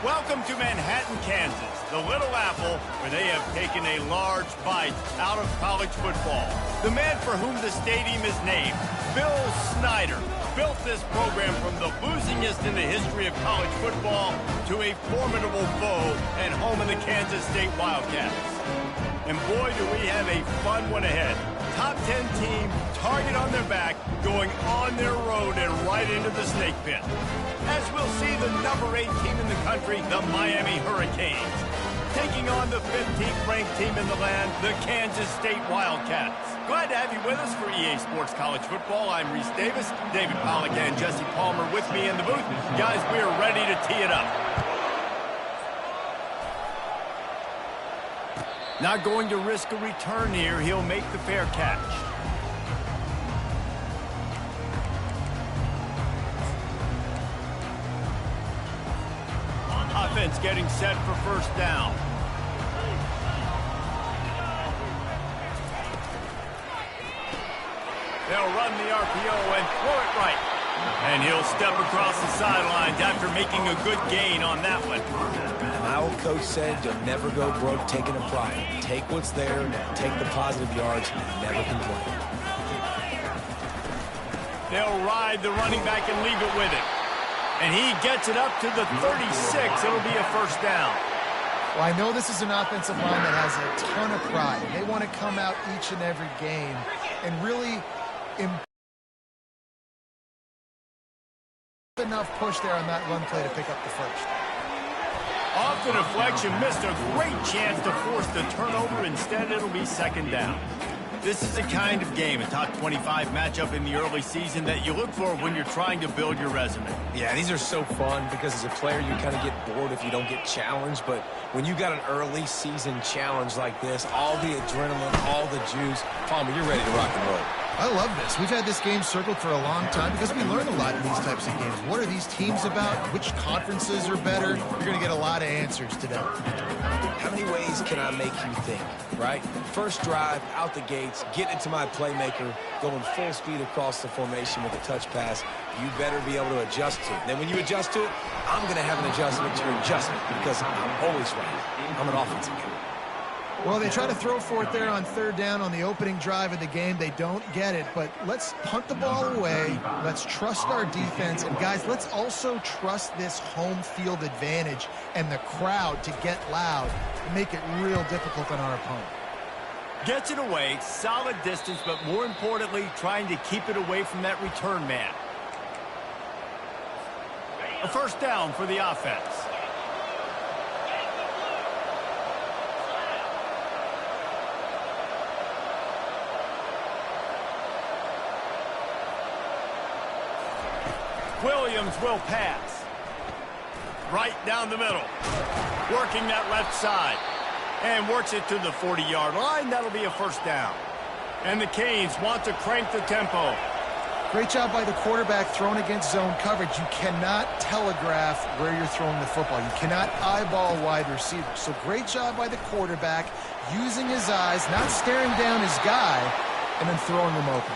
Welcome to Manhattan, Kansas, the Little Apple, where they have taken a large bite out of college football. The man for whom the stadium is named, Bill Snyder, built this program from the losingest in the history of college football to a formidable foe and home of the Kansas State Wildcats. And boy, do we have a fun one ahead. Top 10 team, target on their back, going on their road and right into the snake pit. As we'll see the number 8 team in the country, the Miami Hurricanes, taking on the 15th ranked team in the land, the Kansas State Wildcats. Glad to have you with us for EA Sports College Football. I'm Reese Davis, David Pollack and Jesse Palmer with me in the booth. Guys, we are ready to tee it up. Not going to risk a return here. He'll make the fair catch. Offense getting set for first down. They'll run the RPO and throw it right. And he'll step across the sidelines after making a good gain on that one. My old coach said you'll never go broke taking a pride. Take what's there, take the positive yards, and never complain. They'll ride the running back and leave it with it. And he gets it up to the 36. It'll be a first down. Well, I know this is an offensive line that has a ton of pride. They want to come out each and every game and really enough push there on that run play to pick up the first. Off the deflection, missed a great chance to force the turnover. Instead, it'll be second down. This is the kind of game, a top 25 matchup in the early season, that you look for when you're trying to build your resume. Yeah, these are so fun because as a player, you kind of get bored if you don't get challenged. But when you got an early season challenge like this, all the adrenaline, all the juice, Palmer, you're ready to rock and roll. I love this. We've had this game circled for a long time because we learn a lot in these types of games. What are these teams about? Which conferences are better? You're going to get a lot of answers today. How many ways can I make you think, right? First drive, out the gates, getting it to my playmaker, going full speed across the formation with a touch pass. You better be able to adjust to it. Then when you adjust to it, I'm going to have an adjustment to your adjustment because I'm always right. I'm an offensive guy. Well, they try to throw for it there on third down on the opening drive of the game. They don't get it, but let's punt the ball away. Let's trust our defense. And, guys, let's also trust this home field advantage and the crowd to get loud and make it real difficult on our opponent. Gets it away, solid distance, but more importantly, trying to keep it away from that return man. A first down for the offense. Williams will pass. Right down the middle. Working that left side. And works it to the 40-yard line. That'll be a first down. And the Canes want to crank the tempo. Great job by the quarterback throwing against zone coverage. You cannot telegraph where you're throwing the football. You cannot eyeball wide receivers. So great job by the quarterback using his eyes, not staring down his guy, and then throwing him open.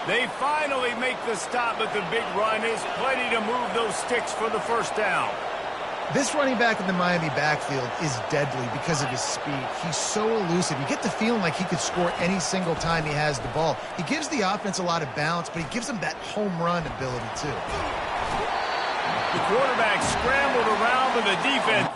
They finally make the stop, but the big run is plenty to move those sticks for the first down. This running back in the Miami backfield is deadly because of his speed. He's so elusive. You get the feeling like he could score any single time he has the ball. He gives the offense a lot of balance, but he gives them that home run ability too. The quarterback scrambled around, but the defense...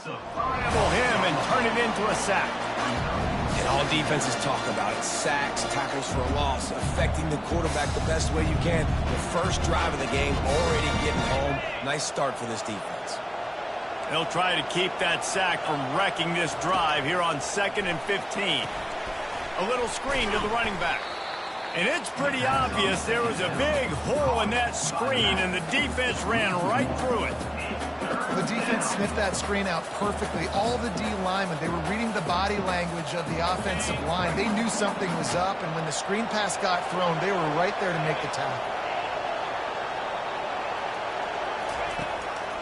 Scramble him and turn it into a sack. And all defenses talk about it. Sacks, tackles for a loss, affecting the quarterback the best way you can. The first drive of the game, already getting home. Nice start for this defense. They'll try to keep that sack from wrecking this drive here on 2nd and 15. A little screen to the running back. And it's pretty obvious there was a big hole in that screen, and the defense ran right through it. The defense sniffed that screen out perfectly. All the D linemen, they were reading the body language of the offensive line. They knew something was up, and when the screen pass got thrown, they were right there to make the tackle.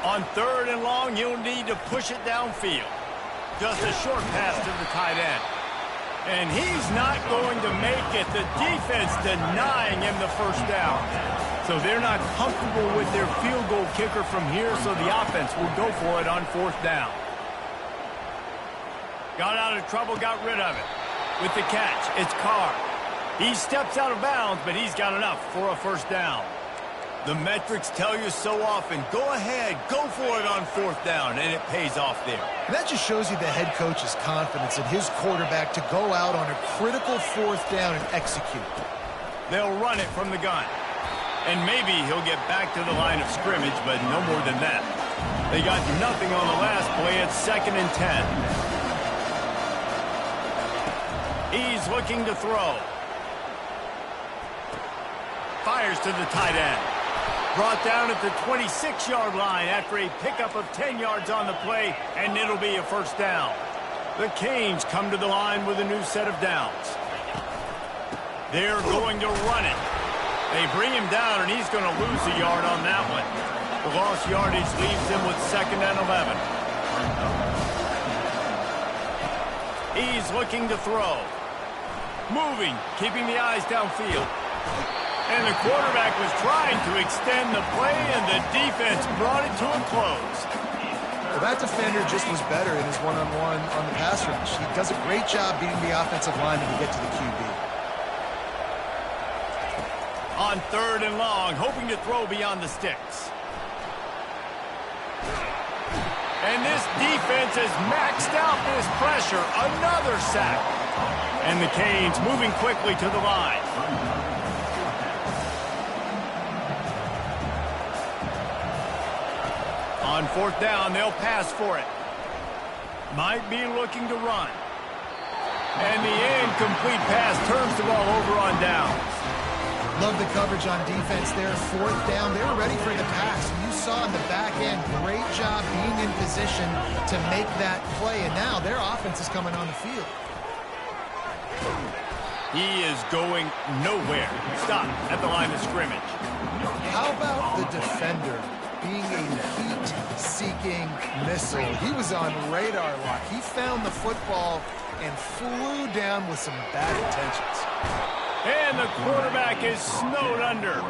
On 3rd and long, you'll need to push it downfield. Just a short pass to the tight end. And he's not going to make it. The defense denying him the first down. So they're not comfortable with their field goal kicker from here, so the offense will go for it on 4th down. Got out of trouble, got rid of it. With the catch, it's Carr. He steps out of bounds, but he's got enough for a first down. The metrics tell you so often, go ahead, go for it on 4th down, and it pays off there. And that just shows you the head coach's confidence in his quarterback to go out on a critical 4th down and execute. They'll run it from the gun. And maybe he'll get back to the line of scrimmage, but no more than that. They got nothing on the last play. It's 2nd and 10. He's looking to throw. Fires to the tight end. Brought down at the 26-yard line after a pickup of 10 yards on the play, and it'll be a first down. The Canes come to the line with a new set of downs. They're going to run it. They bring him down, and he's going to lose a yard on that one. The lost yardage leaves him with 2nd and 11. He's looking to throw. Moving, keeping the eyes downfield. And the quarterback was trying to extend the play, and the defense brought it to a close. Well, that defender just was better in his one-on-one on the pass rush. He does a great job beating the offensive lineman to get to the QB. On 3rd and long, hoping to throw beyond the sticks. And this defense has maxed out this pressure. Another sack. And the Canes moving quickly to the line. On 4th down, they'll pass for it. Might be looking to run. And the incomplete pass turns the ball over on downs. Love the coverage on defense there. 4th down, they were ready for the pass. And you saw in the back end, great job being in position to make that play. And now their offense is coming on the field. He is going nowhere. Stop at the line of scrimmage. How about the defender being a heat-seeking missile? He was on radar lock. He found the football and flew down with some bad intentions. And the quarterback is snowed under.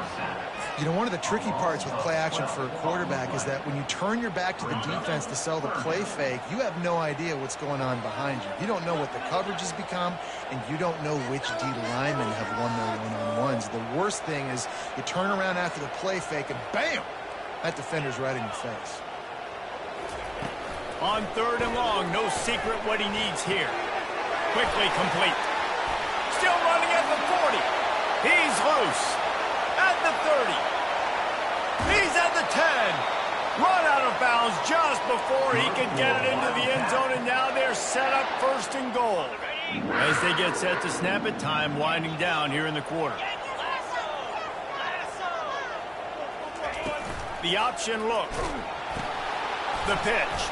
You know, one of the tricky parts with play action for a quarterback is that when you turn your back to the defense to sell the play fake, you have no idea what's going on behind you. You don't know what the coverage has become, and you don't know which D linemen have won their one-on-ones. The worst thing is you turn around after the play fake, and bam! That defender's right in your face. On 3rd and long, no secret what he needs here. Quickly complete. Still running at the 40. He's loose. At the 30. He's at the 10. Run out of bounds just before he could get it into the end zone, and now they're set up 1st and goal. As they get set to snap it, time winding down here in the quarter. The option look. The pitch.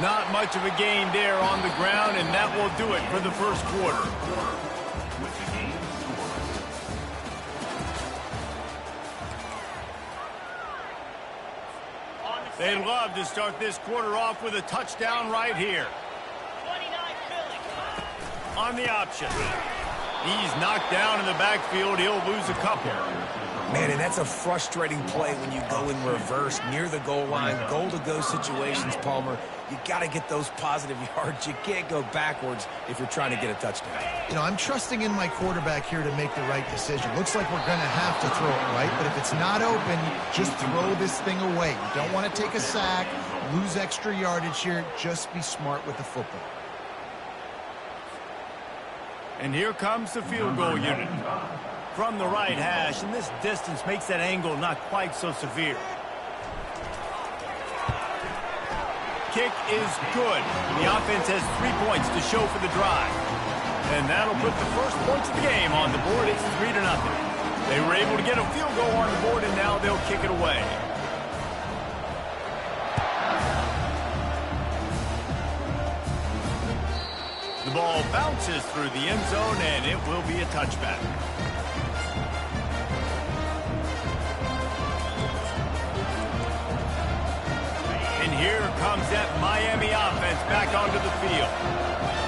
Not much of a gain there on the ground, and that will do it for the first quarter. They'd love to start this quarter off with a touchdown right here. On the option. He's knocked down in the backfield. He'll lose a couple. Man, and that's a frustrating play when you go in reverse near the goal line, goal-to-go situations, Palmer. You got to get those positive yards. You can't go backwards if you're trying to get a touchdown. You know, I'm trusting in my quarterback here to make the right decision. Looks like we're going to have to throw it right, but if it's not open, just throw this thing away. You don't want to take a sack, lose extra yardage here. Just be smart with the football. And here comes the field goal unit. From the right hash, and this distance makes that angle not quite so severe. Kick is good. The offense has 3 points to show for the drive. And that'll put the first points of the game on the board. It's 3-0. They were able to get a field goal on the board, and now they'll kick it away. The ball bounces through the end zone, and it will be a touchback. And here comes that Miami offense back onto the field.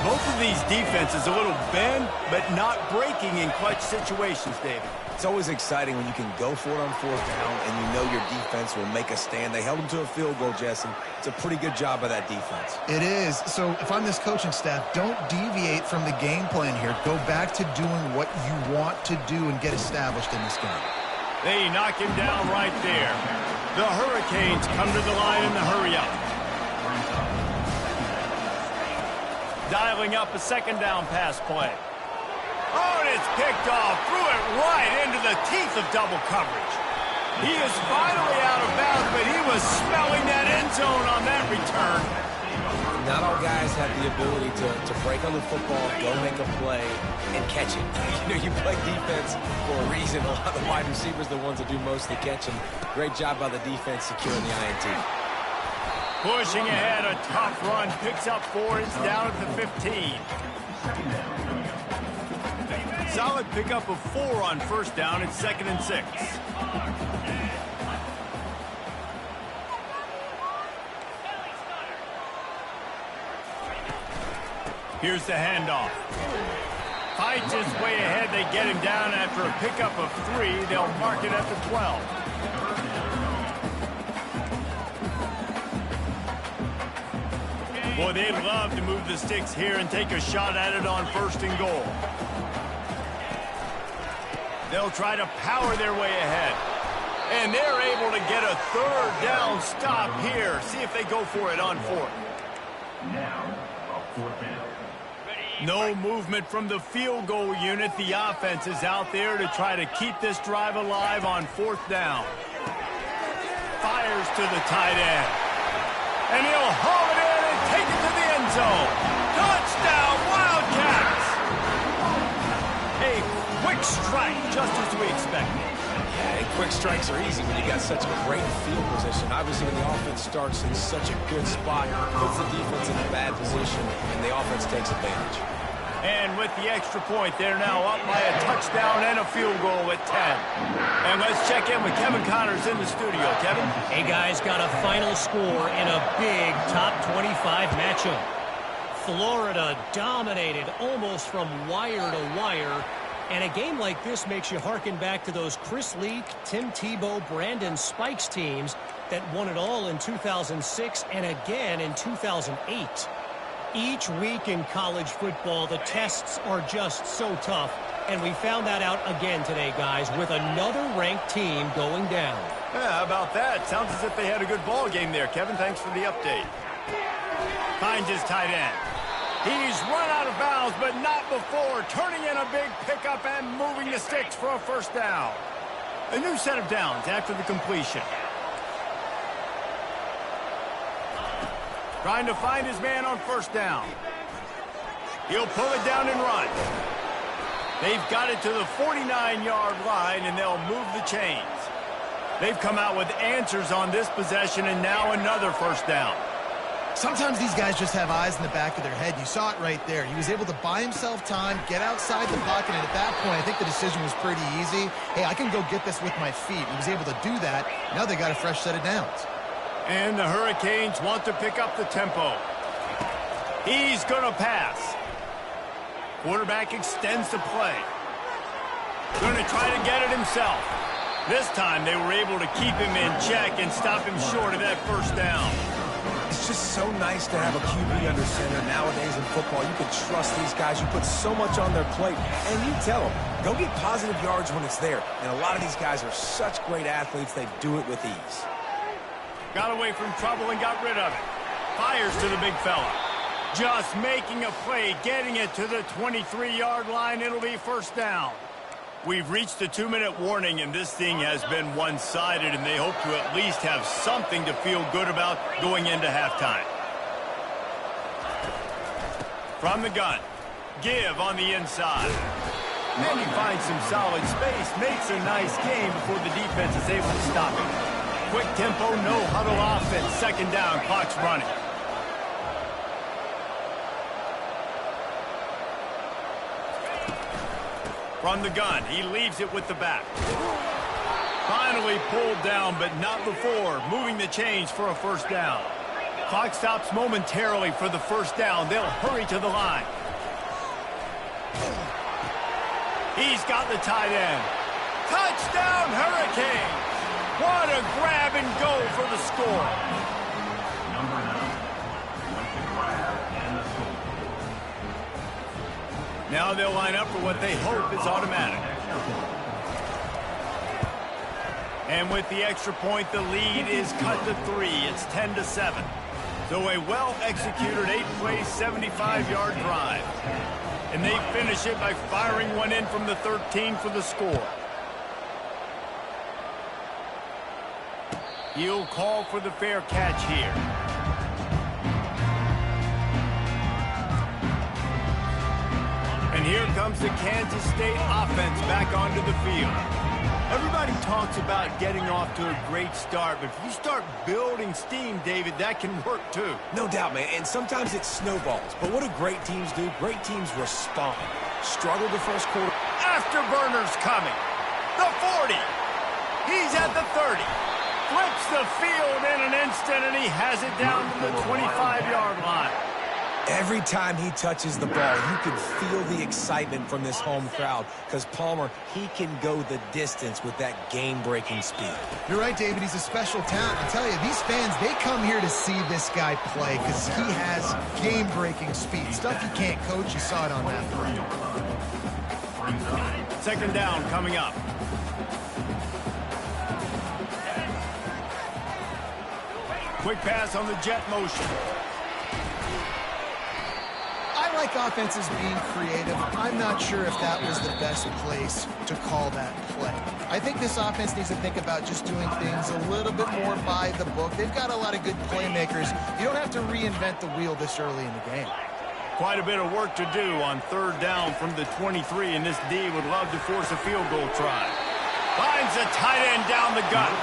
Both of these defenses a little bend, but not breaking in clutch situations, David. It's always exciting when you can go for it on fourth down and you know your defense will make a stand. They held them to a field goal, Jesse. It's a pretty good job by that defense. It is. So if I'm this coaching staff, don't deviate from the game plan here. Go back to doing what you want to do and get established in this game. They knock him down right there. The Hurricanes come to the line in the hurry-up. Dialing up a second down pass play. Oh, and it's picked off. Threw it right into the teeth of double coverage. He is finally out of bounds, but he was smelling that end zone on that return. Not all guys have the ability to break on the football, go make a play, and catch it. You know, you play defense for a reason. A lot of the wide receivers are the ones that do most of the catching. Great job by the defense securing the INT. Pushing ahead, a tough run, picks up 4, it's down at the 15. Solid pickup of 4 on first down, it's 2nd and 6. Here's the handoff. Fights his way ahead, they get him down after a pickup of 3, they'll mark it at the 12. Boy, they'd love to move the sticks here and take a shot at it on 1st and goal. They'll try to power their way ahead. And they're able to get a 3rd down stop here. See if they go for it on 4th. No movement from the field goal unit. The offense is out there to try to keep this drive alive on 4th down. Fires to the tight end. And he'll haul it in and take it to the end zone. Touchdown, Wildcats! A quick strike, just as we expected. Yeah, and quick strikes are easy when you got such a great field position. Obviously, when the offense starts in such a good spot, puts the defense in a bad position, and the offense takes advantage. And with the extra point, they're now up by a touchdown and a field goal at 10. And let's check in with Kevin Connors in the studio. Kevin? Hey, guys, got a final score in a big top 25 matchup. Florida dominated almost from wire to wire. And a game like this makes you harken back to those Chris Leak, Tim Tebow, Brandon Spikes teams that won it all in 2006 and again in 2008. Each week in college football, the tests are just so tough, and we found that out again today, guys, with another ranked team going down. Yeah, how about that? Sounds as if they had a good ball game there. Kevin, thanks for the update. Finds his tight end. He's run out of bounds, but not before turning in a big pickup and moving the sticks for a 1st down. A new set of downs after the completion. Trying to find his man on 1st down. He'll pull it down and run. They've got it to the 49-yard line, and they'll move the chains. They've come out with answers on this possession, and now another 1st down. Sometimes these guys just have eyes in the back of their head. You saw it right there. He was able to buy himself time, get outside the pocket, and at that point, I think the decision was pretty easy. Hey, I can go get this with my feet. He was able to do that. Now they got a fresh set of downs. And the Hurricanes want to pick up the tempo. He's going to pass. Quarterback extends the play. Going to try to get it himself. This time they were able to keep him in check and stop him short of that 1st down. It's just so nice to have a QB under center. Nowadays in football, you can trust these guys. You put so much on their plate, and you tell them, go get positive yards when it's there. And a lot of these guys are such great athletes, they do it with ease. Got away from trouble and got rid of it. Fires to the big fella. Just making a play, getting it to the 23-yard line. It'll be 1st down. We've reached the 2-minute warning, and this thing has been one-sided, and they hope to at least have something to feel good about going into halftime. From the gun, Give on the inside. And he finds some solid space, makes a nice game before the defense is able to stop him. Quick tempo, no huddle offense. Second down, clock's running. From the gun, he leaves it with the back. Finally pulled down, but not before. Moving the chains for a first down. Clock stops momentarily for the first down. They'll hurry to the line. He's got the tight end. Touchdown, Hurricanes! What a grab and go for the score. Now they'll line up for what they hope is automatic. And with the extra point, the lead is cut to 3. It's 10-7. So a well-executed 8-play, 75-yard drive. And they finish it by firing one in from the 13 for the score. He'll call for the fair catch here. And here comes the Kansas State offense back onto the field. Everybody talks about getting off to a great start, but if you start building steam, David, that can work too. No doubt, man, and sometimes it snowballs. But what do great teams do? Great teams respond. Struggled the first quarter. Afterburners coming. The 40. He's at the 30. Flips the field in an instant, and he has it down to the 25-yard line. Every time he touches the ball, you can feel the excitement from this home crowd because Palmer, he can go the distance with that game-breaking speed. You're right, David. He's a special talent. I tell you, these fans, they come here to see this guy play because he has game-breaking speed. Stuff you can't coach. You saw it on that play. Second down coming up. Quick pass on the jet motion. I like offenses being creative. I'm not sure if that was the best place to call that play. I think this offense needs to think about just doing things a little bit more by the book. They've got a lot of good playmakers. You don't have to reinvent the wheel this early in the game. Quite a bit of work to do on third down from the 23, and this D would love to force a field goal try. Finds a tight end down the gut.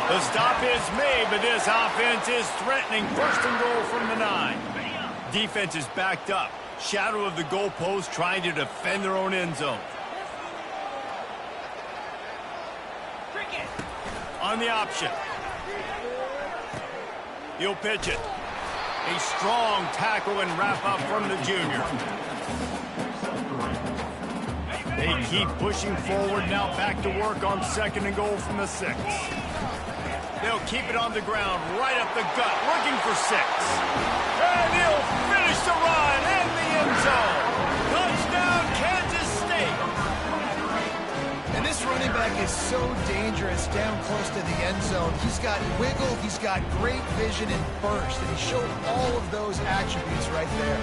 The stop is made, but this offense is threatening first and goal from the 9. Defense is backed up. Shadow of the goalpost trying to defend their own end zone. On the option. He'll pitch it. A strong tackle and wrap up from the junior. They keep pushing forward, now back to work on second and goal from the 6. They'll keep it on the ground, right up the gut, looking for 6. And he'll finish the run in the end zone. Touchdown, Kansas State. And this running back is so dangerous down close to the end zone. He's got wiggle, he's got great vision and burst, and he showed all of those attributes right there.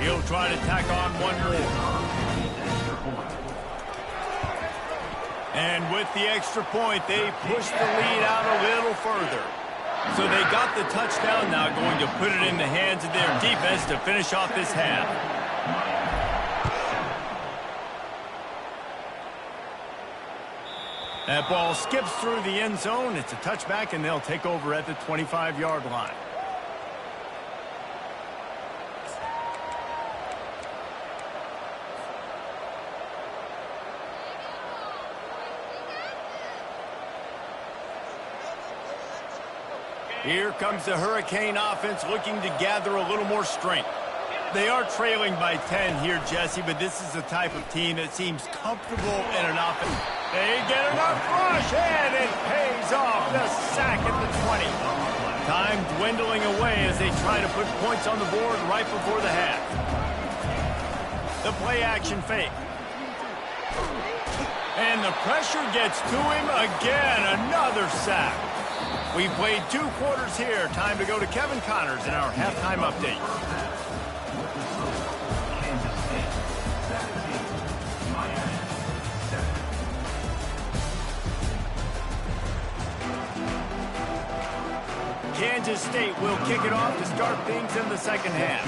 He'll try to tack on one more. And with the extra point, they push the lead out a little further. So they got the touchdown, now going to put it in the hands of their defense to finish off this half. That ball skips through the end zone. It's a touchback, and they'll take over at the 25-yard line. Here comes the Hurricane offense looking to gather a little more strength. They are trailing by 10 here, Jesse, but this is the type of team that seems comfortable in an offense. They get enough rush, and it pays off. The sack at the 20. Time dwindling away as they try to put points on the board right before the half. The play-action fake. And the pressure gets to him again. Another sack. We played 2 quarters here. Time to go to Kevin Connors in our halftime update. Kansas State will kick it off to start things in the second half.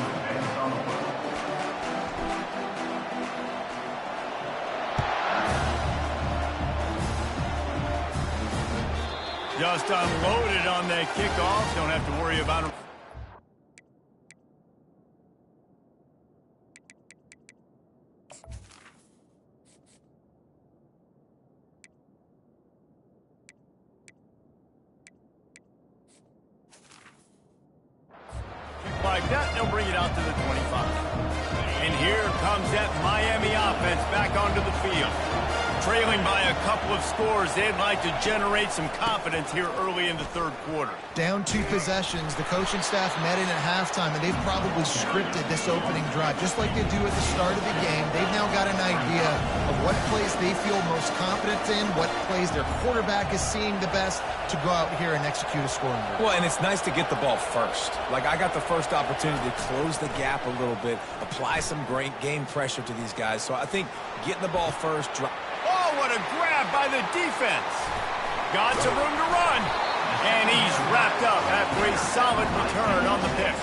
Just unloaded on that kickoff. Don't have to worry about him. Like that, they'll bring it out to the 25. And here comes that Miami offense back onto the field. Trailing by a couple of scores, they'd like to generate some confidence here early in the third quarter. Down 2 possessions, the coaching staff met in at halftime, and they've probably scripted this opening drive. Just like they do at the start of the game, they've now got an idea of what plays they feel most confident in, what plays their quarterback is seeing the best to go out here and execute a scoring drive. Well, and it's nice to get the ball first. Like, I got the first opportunity to close the gap a little bit, apply some great game pressure to these guys. So I think getting the ball first... Oh, what a grab by the defense. Got some room to run. And he's wrapped up after a solid return on the pick.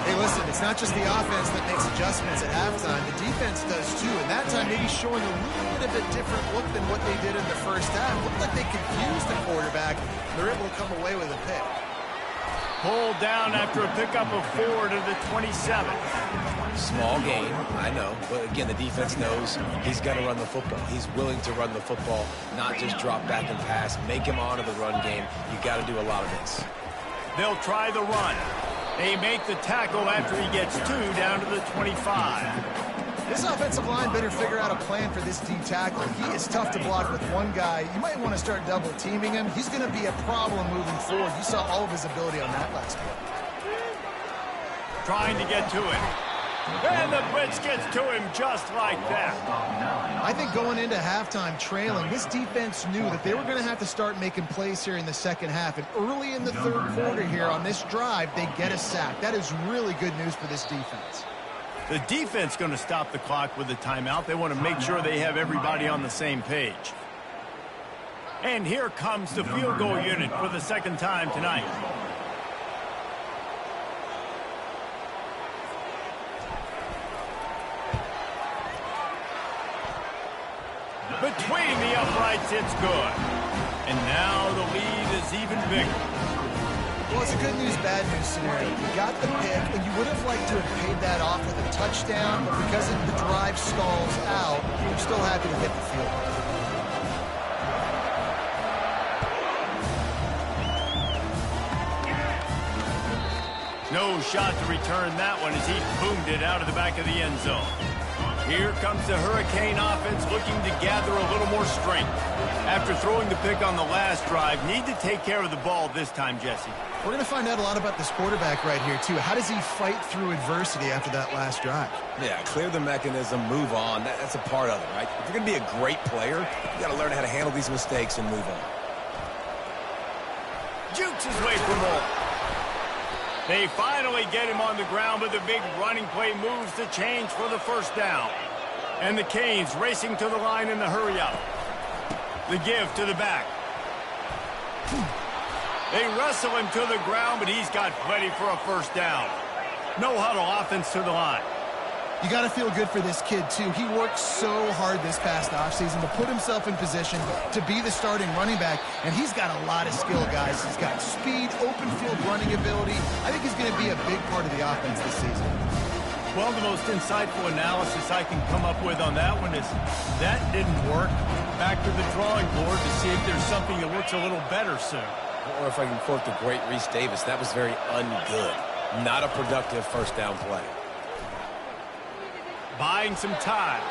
Hey, listen, it's not just the offense that makes adjustments at halftime. The defense does too, and that time maybe showing a little bit of a different look than what they did in the first half. Looked like they confused the quarterback, and they're able to come away with a pick. Pulled down after a pickup of 4 to the 27. Small game, I know. But again, the defense knows he's got to run the football. He's willing to run the football, not just drop back and pass. Make him honor the run game. You got to do a lot of this. They'll try the run. They make the tackle after he gets 2 down to the 25. This offensive line better figure out a plan for this D tackle. He is tough to block with one guy. You might want to start double teaming him. He's going to be a problem moving forward. You saw all of his ability on that last play. Trying to get to it. And the blitz gets to him just like that. I think going into halftime trailing, this defense knew that they were going to have to start making plays here in the second half. And early in the third quarter here on this drive, they get a sack. That is really good news for this defense. The defense going to stop the clock with a timeout. They want to make sure they have everybody on the same page. And here comes the field goal unit for the second time tonight. Between the uprights, it's good. And now the lead is even bigger. Well, it's a good news, bad news scenario. You got the pick, and you would have liked to have paid that off with a touchdown, but because the drive stalls out, you're still happy to hit the field goal. No shot to return that one as he boomed it out of the back of the end zone. Here comes the Hurricane offense looking to gather a little more strength. After throwing the pick on the last drive, need to take care of the ball this time, Jesse. We're going to find out a lot about this quarterback right here, too. How does he fight through adversity after that last drive? Yeah, clear the mechanism, move on. That's a part of it, right? If you're going to be a great player, you got to learn how to handle these mistakes and move on. Jukes his way for more. They finally get him on the ground, but the big running play moves the chains for the first down. And the Canes racing to the line in the hurry-up. The give to the back. They wrestle him to the ground, but he's got plenty for a first down. No huddle offense to the line. You got to feel good for this kid, too. He worked so hard this past offseason to put himself in position to be the starting running back, and he's got a lot of skill, guys. He's got speed, open field running ability. I think he's going to be a big part of the offense this season. Well, the most insightful analysis I can come up with on that one is that didn't work. Back to the drawing board to see if there's something that works a little better soon. Or if I can quote the great Reese Davis, that was very ungood. Not a productive first down play. Buying some time.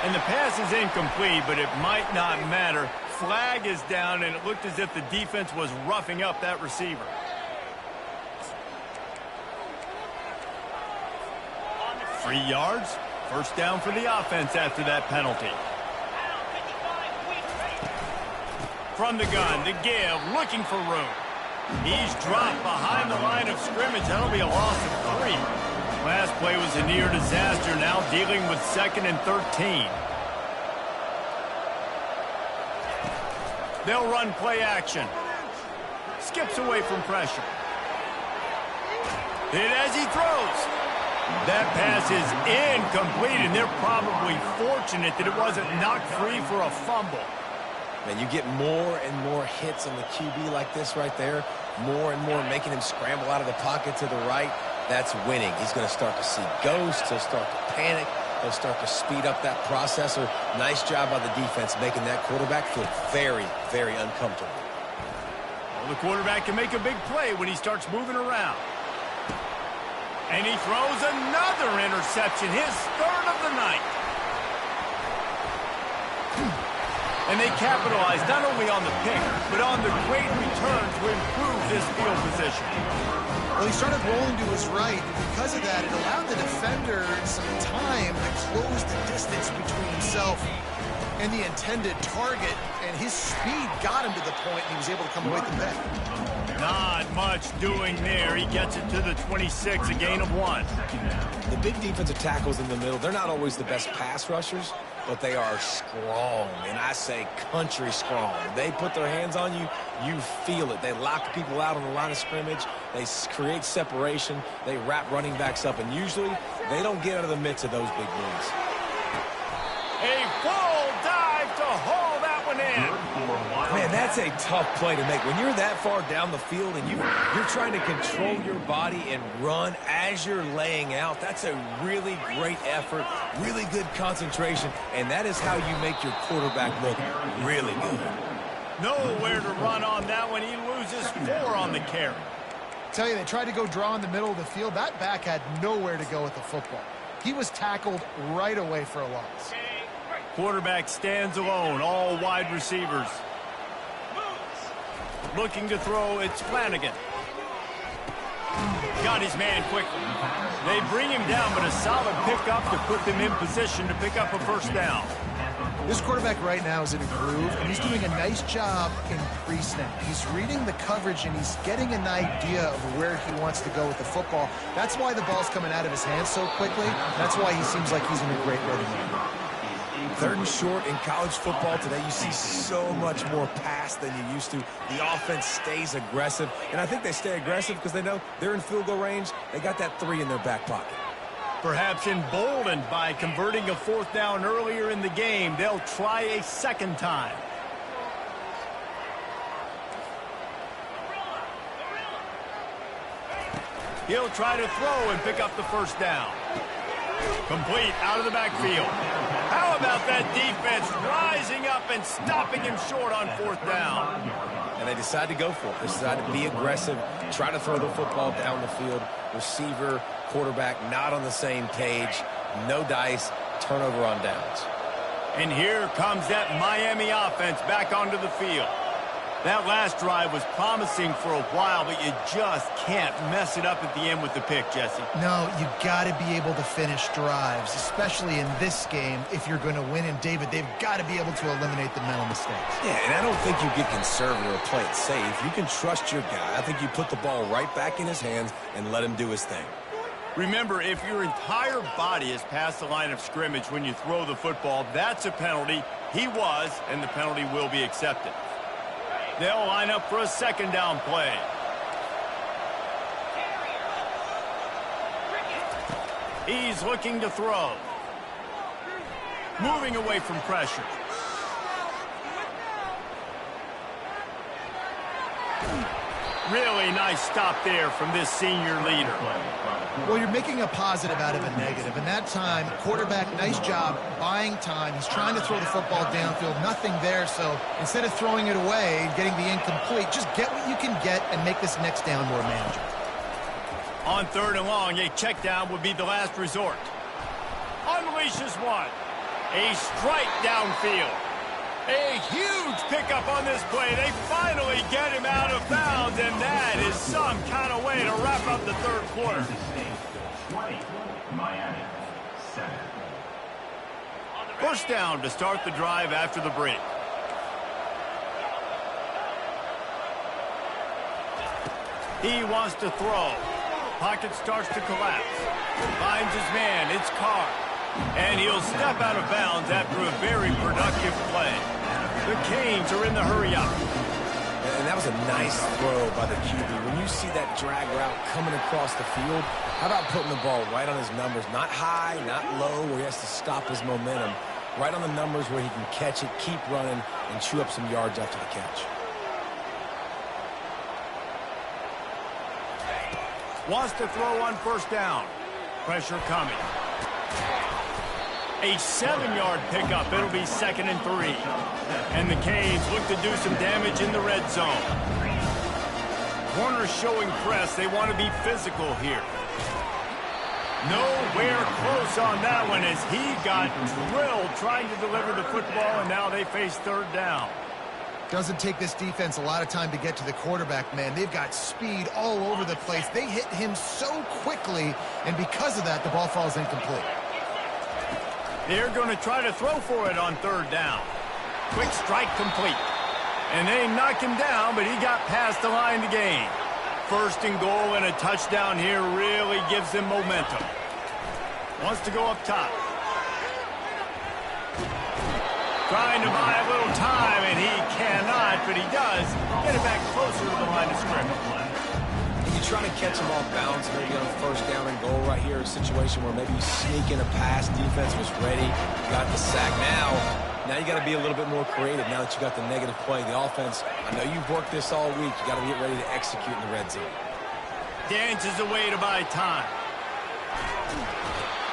And the pass is incomplete, but it might not matter. Flag is down, and it looked as if the defense was roughing up that receiver. Free yards. First down for the offense after that penalty. From the gun, the give, looking for room. He's dropped behind the line of scrimmage. That'll be a loss of 3. Last play was a near disaster, now dealing with 2nd and 13. They'll run play action. Skips away from pressure. Hit as he throws. That pass is incomplete, and they're probably fortunate that it wasn't knocked free for a fumble. And you get more and more hits on the QB like this right there. More and more making him scramble out of the pocket to the right. That's winning. He's going to start to see ghosts. He'll start to panic. He'll start to speed up that processor. Nice job by the defense making that quarterback feel very, very uncomfortable. Well, the quarterback can make a big play when he starts moving around. And he throws another interception, his 3rd of the night. And they capitalize not only on the pick, but on the great return to improve this field position. Well, he started rolling to his right, and because of that, it allowed the defender some time to close the distance between himself and the intended target, and his speed got him to the point, and he was able to come away with the pick. Not much doing there. He gets it to the 26, a gain of 1. The big defensive tackles in the middle, they're not always the best pass rushers, but they are strong, and I say country strong. They put their hands on you, you feel it. They lock people out on the line of scrimmage. They create separation. They wrap running backs up, and usually they don't get out of the midst of those big boys. A full dive to haul that one in. Man, that's a tough play to make. When you're that far down the field and you're trying to control your body and run as you're laying out, that's a really great effort, really good concentration, and that is how you make your quarterback look really good. Nowhere to run on that one. He loses 4 on the carry. Tell you, they tried to go draw in the middle of the field. That back had nowhere to go with the football. He was tackled right away for a loss. Quarterback stands alone, all wide receivers. Looking to throw, it's Flanagan. Got his man quickly. They bring him down, but a solid pickup to put them in position to pick up a first down. This quarterback right now is in a groove, and he's doing a nice job in pre-snap. He's reading the coverage, and he's getting an idea of where he wants to go with the football. That's why the ball's coming out of his hands so quickly. That's why he seems like he's in a great rhythm. 3rd and short in college football today, you see so much more pass than you used to. The offense stays aggressive, and I think they stay aggressive because they know they're in field goal range. They got that 3 in their back pocket. Perhaps emboldened by converting a 4th down earlier in the game, they'll try a 2nd time. He'll try to throw and pick up the first down. Complete out of the backfield. How about that defense rising up and stopping him short on 4th down? And they decide to go for it. They decide to be aggressive, try to throw the football down the field. Receiver, quarterback, not on the same page. No dice, turnover on downs. And here comes that Miami offense back onto the field. That last drive was promising for a while, but you just can't mess it up at the end with the pick, Jesse. No, you got to be able to finish drives, especially in this game if you're going to win. And, David, they've got to be able to eliminate the mental mistakes. Yeah, and I don't think you get conservative or play it safe. You can trust your guy. I think you put the ball right back in his hands and let him do his thing. Remember, if your entire body is past the line of scrimmage when you throw the football, that's a penalty. He was, and the penalty will be accepted. They'll line up for a 2nd down play. He's looking to throw. Moving away from pressure. Really nice stop there from this senior leader. Well, you're making a positive out of a negative. And that time, quarterback, nice job buying time. He's trying to throw the football downfield. Nothing there. So instead of throwing it away, getting the incomplete, just get what you can get and make this next down more manageable. On 3rd and long, a check down would be the last resort. Unleashes one. A strike downfield. A huge pickup on this play. They finally get him out of bounds, and that is some kind of way to wrap up the 3rd quarter. First down to start the drive after the break. He wants to throw. Pocket starts to collapse. Finds his man. It's Carr. And he'll step out of bounds after a very productive play. The Canes are in the hurry-up. And that was a nice throw by the QB. When you see that drag route coming across the field, how about putting the ball right on his numbers? Not high, not low, where he has to stop his momentum. Right on the numbers where he can catch it, keep running, and chew up some yards after the catch. Wants to throw on first down. Pressure coming. A 7-yard pickup. It'll be 2nd and 3. And the Canes look to do some damage in the red zone. Corner showing press. They want to be physical here. Nowhere close on that one as he got drilled trying to deliver the football, and now they face 3rd down. Doesn't take this defense a lot of time to get to the quarterback, man. They've got speed all over the place. They hit him so quickly, and because of that, the ball falls incomplete. They're going to try to throw for it on 3rd down. Quick strike complete. And they knock him down, but he got past the line to gain. 1st and goal and a touchdown here really gives them momentum. Wants to go up top. Trying to buy a little time, and he cannot, but he does get it back closer to the line of scrimmage. You try to catch him off balance, maybe on 1st down and goal right here, a situation where maybe you sneak in a pass, defense was ready, got the sack. Now you got to be a little bit more creative now that you got the negative play. The offense, I know you've worked this all week. You got to get ready to execute in the red zone. Dances away to buy time.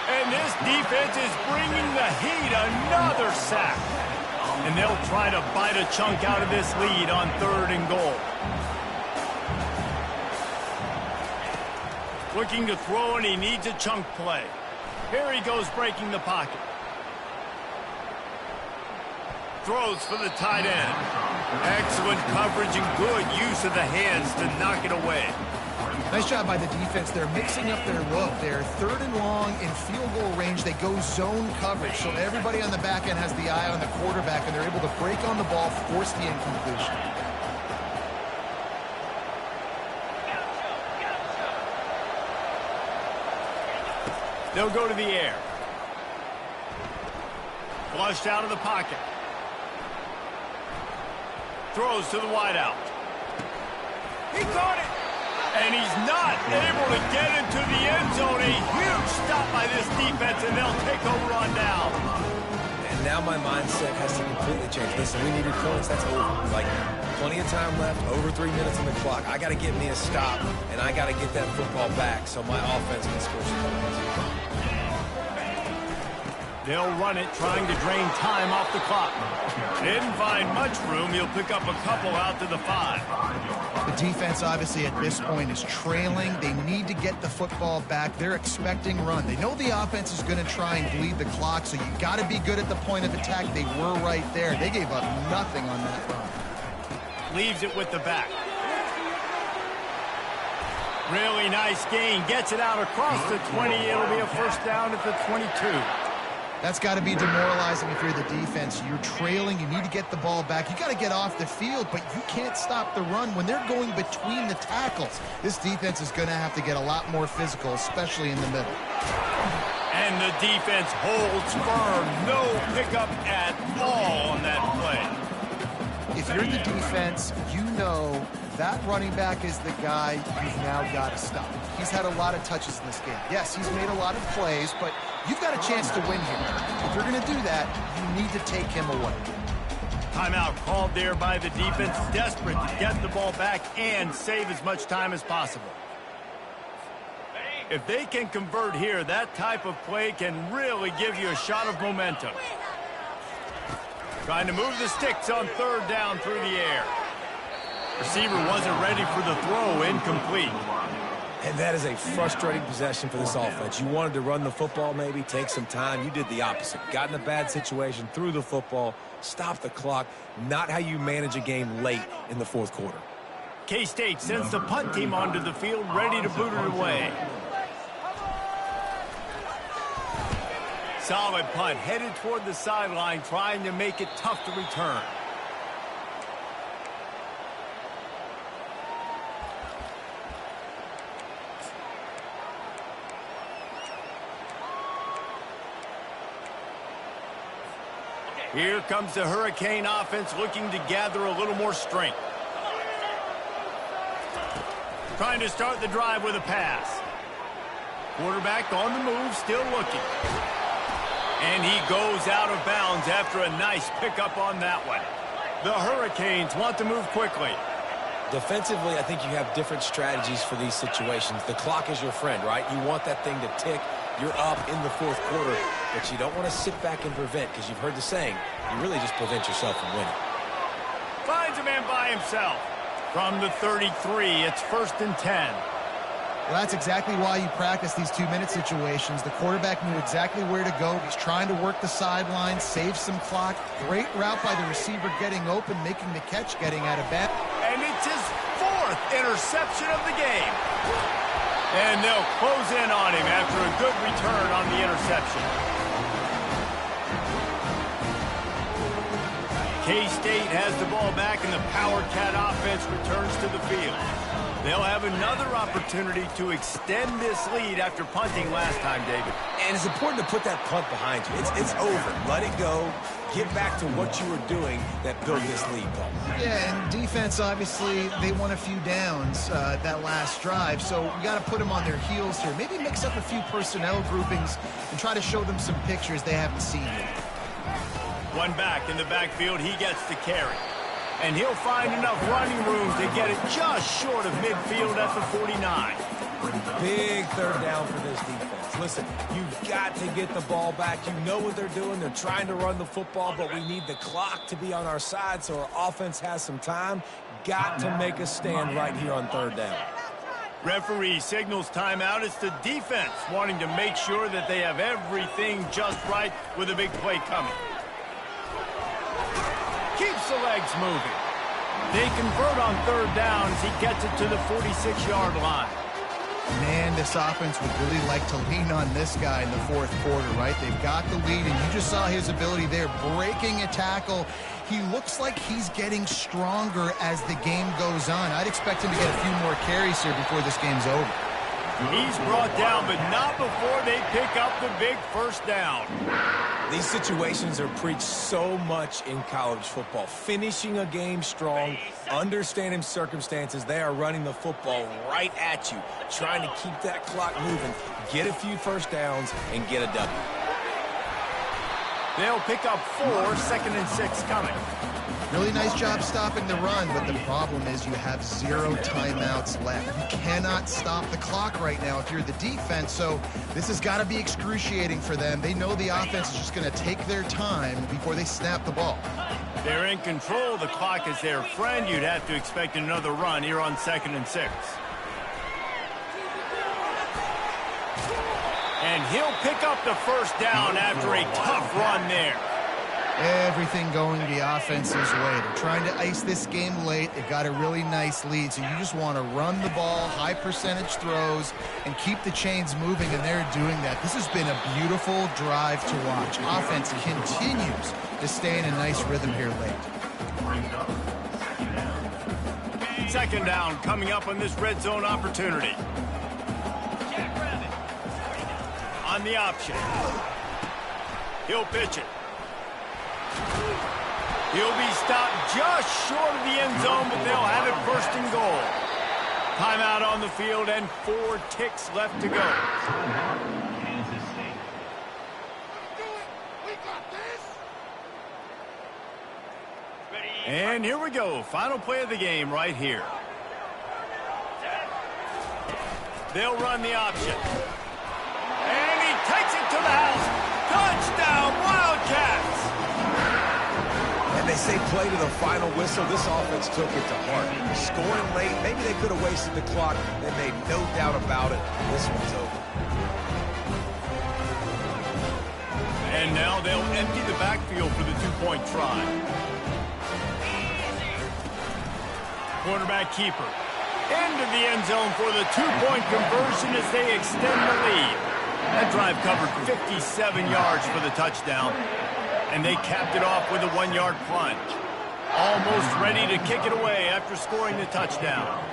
And this defense is bringing the heat. Another sack. And they'll try to bite a chunk out of this lead on 3rd and goal. Looking to throw, and he needs a chunk play. Here he goes breaking the pocket. Throws for the tight end. Excellent coverage and good use of the hands to knock it away. Nice job by the defense. They're mixing up their look. They're 3rd and long in field goal range. They go zone coverage, so everybody on the back end has the eye on the quarterback, and they're able to break on the ball, force the incompletion. They'll go to the air. Flushed out of the pocket. Throws to the wideout. He caught it. And he's not able to get into the end zone. A huge stop by this defense, and they'll take over on down. And now my mindset has to completely change. Listen, we needed points. That's over. Like, plenty of time left, over 3 minutes on the clock. I got to get me a stop, and I got to get that football back so my offense can score some points. They'll run it, trying to drain time off the clock. Didn't find much room. He'll pick up a couple out to the 5. The defense, obviously, at this point is trailing. They need to get the football back. They're expecting run. They know the offense is going to try and bleed the clock, so you got to be good at the point of attack. They were right there. They gave up nothing on that run. Leaves it with the back. Really nice gain. Gets it out across the 20. It'll be a first down at the 22. That's got to be demoralizing if you're the defense. You're trailing. You need to get the ball back. You got to get off the field, but you can't stop the run when they're going between the tackles. This defense is going to have to get a lot more physical, especially in the middle. And the defense holds firm. No pickup at all on that play. If you're the defense, you know that running back is the guy you've now got to stop. He's had a lot of touches in this game. Yes, he's made a lot of plays, but you've got a chance to win here. If you're going to do that, you need to take him away. Timeout called there by the defense, desperate to get the ball back and save as much time as possible. If they can convert here, that type of play can really give you a shot of momentum. Trying to move the sticks on third down through the air. Receiver wasn't ready for the throw, incomplete. And that is a frustrating possession for this offense. You wanted to run the football, maybe take some time. You did the opposite. Got in a bad situation, threw the football, stopped the clock. Not how you manage a game late in the fourth quarter. K-State sends the punt team onto the field, ready to boot it away. Solid punt, headed toward the sideline, trying to make it tough to return. Here comes the Hurricane offense looking to gather a little more strength. Trying to start the drive with a pass. Quarterback on the move, still looking. And he goes out of bounds after a nice pickup on that one. The Hurricanes want to move quickly. Defensively, I think you have different strategies for these situations. The clock is your friend, right? You want that thing to tick. You're up in the fourth quarter, but you don't want to sit back and prevent, because you've heard the saying, you really just prevent yourself from winning. Finds a man by himself. From the 33, it's 1st and 10. Well, that's exactly why you practice these 2-minute situations. The quarterback knew exactly where to go. He's trying to work the sideline, save some clock. Great route by the receiver getting open, making the catch, getting out of bounds. And it's his 4th interception of the game. And they'll close in on him after a good return on the interception. K-State has the ball back, and the Power Cat offense returns to the field. They'll have another opportunity to extend this lead after punting last time, David. And it's important to put that punt behind you. It's over. Let it go. Get back to what you were doing that built this lead, Paul. Yeah, and defense, obviously, they won a few downs that last drive, so we got to put them on their heels here. Maybe mix up a few personnel groupings and try to show them some pictures they haven't seen yet. One back in the backfield, he gets the carry. And he'll find enough running room to get it just short of midfield at the 49. Big third down for this defense. Listen, you've got to get the ball back. You know what they're doing. They're trying to run the football, but we need the clock to be on our side so our offense has some time. Got to make a stand right here on third down. Referee signals timeout. It's the defense wanting to make sure that they have everything just right with a big play coming. Keeps the legs moving. They convert on third down as he gets it to the 46-yard line. Man, this offense would really like to lean on this guy in the fourth quarter, right? They've got the lead, and you just saw his ability there, breaking a tackle. He looks like he's getting stronger as the game goes on. I'd expect him to get a few more carries here before this game's over. He's brought down, but not before they pick up the big first down. These situations are preached so much in college football. Finishing a game strong, understanding circumstances. They are running the football right at you, trying to keep that clock moving, get a few first downs, and get a W. They'll pick up 4, 2nd and 6 coming. Really nice job stopping the run, but the problem is you have 0 timeouts left. You cannot stop the clock right now if you're the defense, so this has got to be excruciating for them. They know the offense is just going to take their time before they snap the ball. They're in control. The clock is their friend. You'd have to expect another run here on 2nd and 6. And he'll pick up the first down after a tough run there. Everything going the offense's way. They're trying to ice this game late. They've got a really nice lead, so you just want to run the ball, high percentage throws, and keep the chains moving, and they're doing that. This has been a beautiful drive to watch. Offense continues to stay in a nice rhythm here late. 2nd down coming up on this red zone opportunity. On the option. He'll pitch it. He'll be stopped just short of the end zone, but they'll have it 1st and goal. Timeout on the field and 4 ticks left to go. And here we go. Final play of the game right here. They'll run the option. And he takes it to the house. Touchdown, Wildcats! And they say play to the final whistle. This offense took it to heart. Scoring late, maybe they could have wasted the clock. They made no doubt about it. This one's over. And now they'll empty the backfield for the two-point try. Quarterback keeper. Into the end zone for the two-point conversion as they extend the lead. That drive covered 57 yards for the touchdown. And they capped it off with a 1-yard plunge. Almost ready to kick it away after scoring the touchdown.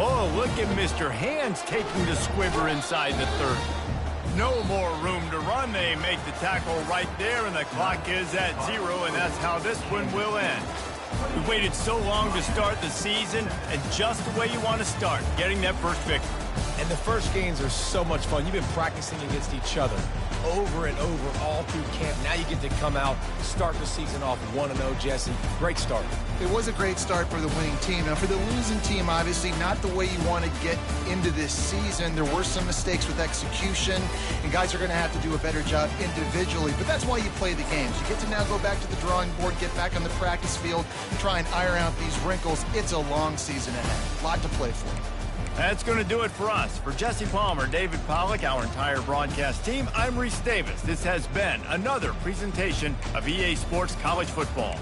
Oh, look at Mr. Hands taking the squibber inside the 30. No more room to run. They make the tackle right there, and the clock is at 0, and that's how this one will end. We waited so long to start the season, and just the way you want to start, getting that first victory. And the first games are so much fun. You've been practicing against each other over and over all through camp. Now you get to come out, start the season off 1-0, Jesse. Great start. It was a great start for the winning team. Now, for the losing team, obviously not the way you want to get into this season. There were some mistakes with execution, and guys are going to have to do a better job individually. But that's why you play the games. You get to now go back to the drawing board, get back on the practice field, try and iron out these wrinkles. It's a long season ahead. A lot to play for. That's going to do it for us. For Jesse Palmer, David Pollack, our entire broadcast team, I'm Reese Davis. This has been another presentation of EA Sports College Football.